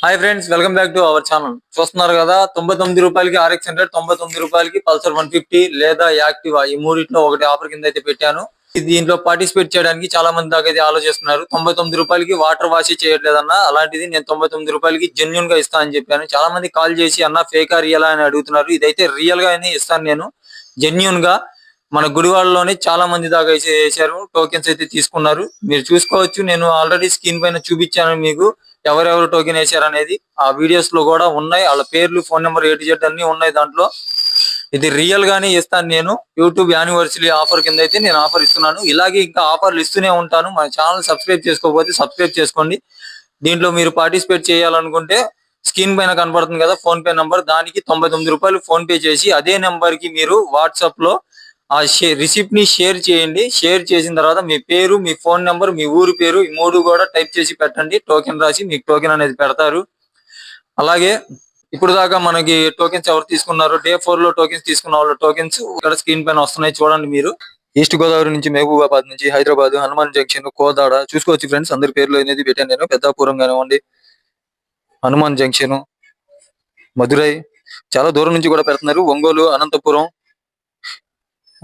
Hi friends, welcome back to our channel. చూస్తున్నారు కదా, 99 రూపాయలకి RX 100, 99 రూపాయలకి పల్సర్ 150 లేదా యాక్టివా, ఈ మూడిట్లో ఒకటి ఆఫర్ కింద అయితే పెట్టాను. దీంట్లో పార్టిసిపేట్ చేయడానికి చాలా మంది దాకా అయితే ఆలోచిస్తున్నారు. 99 రూపాయలకి వాటర్ వాష్ చేయట్లేదన్న, అలాంటిది నేను 99 రూపాయలకి జెన్యున్ గా ఇస్తా అని చెప్పాను. చాలా మంది కాల్ చేసి అన్న ఫేకా రియల్ అని అడుగుతున్నారు. ఇదైతే రియల్ గానే ఇస్తాను నేను, జెన్యున్ గా. మన గుడివాడలోనే చాలా మంది దాకా అయితే వేసారు, టోకెన్స్ అయితే తీసుకున్నారు. మీరు చూసుకోవచ్చు, నేను ఆల్రెడీ స్క్రీన్ పైన చూపించాను మీకు ఎవరెవరు టోకెన్ వేసారు అనేది. ఆ వీడియోస్ లో కూడా ఉన్నాయి, వాళ్ళ పేర్లు, phone number, A to Z అన్ని ఉన్నాయి దాంట్లో. ఇది రియల్ గానే ఇస్తాను నేను. యూట్యూబ్ యానివర్సరీ ఆఫర్ కింద అయితే నేను ఆఫర్ ఇస్తున్నాను. ఇలాగే ఇంకా ఆఫర్లు ఇస్తూనే ఉంటాను. మన ఛానల్ సబ్స్క్రైబ్ చేసుకోకపోతే సబ్స్క్రైబ్ చేసుకోండి. దీంట్లో మీరు పార్టిసిపేట్ చేయాలనుకుంటే స్క్రీన్ పైన కనబడుతుంది కదా ఫోన్ పే నంబర్, దానికి 99 రూపాయలు ఫోన్ పే చేసి అదే నెంబర్ కి మీరు వాట్సాప్ లో ఆ రిసిప్ట్ ని షేర్ చేయండి. షేర్ చేసిన తర్వాత మీ పేరు, మీ ఫోన్ నెంబర్, మీ ఊరు పేరు, ఈ మూడు కూడా టైప్ చేసి పెట్టండి. టోకెన్ రాసి మీకు టోకెన్ అనేది పెడతారు. అలాగే ఇప్పుడు దాకా మనకి టోకెన్స్ ఎవరు తీసుకున్నారు, Day 4 లో టోకెన్స్ తీసుకున్న వాళ్ళ టోకెన్స్ ఇక్కడ స్క్రీన్ పైన వస్తున్నాయి, చూడండి మీరు. ఈస్ట్ గోదావరి నుంచి, మహబూబాబాద్ నుంచి, హైదరాబాద్, హనుమాన్ జంక్షన్, కోదాడ చూసుకోవచ్చు ఫ్రెండ్స్. అందరి పేర్లు అనేది పెట్టాను నేను. పెద్దాపురం కానివ్వండి, హనుమాన్ జంక్షన్, మధురై, చాలా దూరం నుంచి కూడా పెడుతున్నారు. ఒంగోలు, అనంతపురం,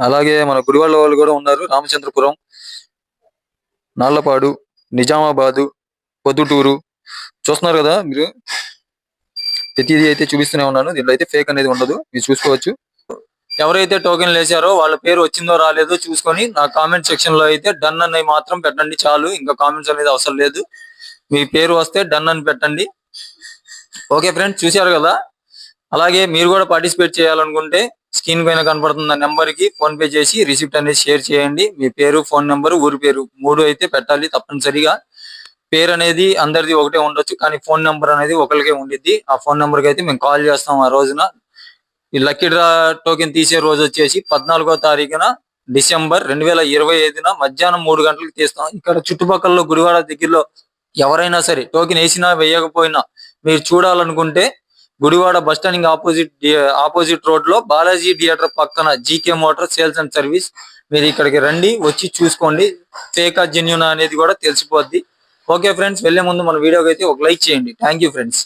అలాగే మన గుడివాళ్ళ వాళ్ళు కూడా ఉన్నారు. రామచంద్రపురం, నాళ్లపాడు, నిజామాబాదు, పొద్దుటూరు చూస్తున్నారు కదా మీరు. ప్రతిదీ అయితే చూపిస్తూనే ఉన్నాను. దీంట్లో అయితే ఫేక్ అనేది ఉండదు, మీరు చూసుకోవచ్చు. ఎవరైతే టోకెన్ వేసారో వాళ్ళ పేరు వచ్చిందో రాలేదో చూసుకొని నా కామెంట్ సెక్షన్ లో అయితే డన్ అని మాత్రం పెట్టండి చాలు. ఇంకా కామెంట్స్ అనేది అవసరం లేదు. మీ పేరు వస్తే డన్ అని పెట్టండి. ఓకే ఫ్రెండ్స్, చూశారు కదా. అలాగే మీరు కూడా పార్టిసిపేట్ చేయాలనుకుంటే స్క్రీన్ పైన కనపడుతున్న నెంబర్ కి ఫోన్ పే చేసి రిసిప్ట్ అనేది షేర్ చేయండి. మీ పేరు, ఫోన్ నెంబర్, ఊరి పేరు మూడు అయితే పెట్టాలి తప్పనిసరిగా. పేరు అనేది అందరిది ఒకటే ఉండొచ్చు, కానీ ఫోన్ నెంబర్ అనేది ఒకరికే ఉండిద్ది. ఆ ఫోన్ నెంబర్ కి అయితే మేము కాల్ చేస్తాం ఆ రోజున. ఈ లక్కీ డ్రా టోకెన్ తీసే రోజు వచ్చేసి 14వ తారీఖున డిసెంబర్ 2025 మధ్యాహ్నం 3 గంటలకు తీస్తాం. ఇక్కడ చుట్టుపక్కల గుడివాడ దగ్గరలో ఎవరైనా సరే టోకెన్ వేసినా వేయకపోయినా మీరు చూడాలనుకుంటే Gudivada bus standing opposite road లో బాలాజీ థియేటర్ పక్కన GK motor sales and service. మీరు ఇక్కడికి రండి, వచ్చి చూసుకోండి. ఫేకా జెన్యూన్ అనేది కూడా తెలిసిపోద్ది. ఓకే ఫ్రెండ్స్, వెళ్లే ముందు మన వీడియోకి అయితే ఒక లైక్ చేయండి. Thank you friends.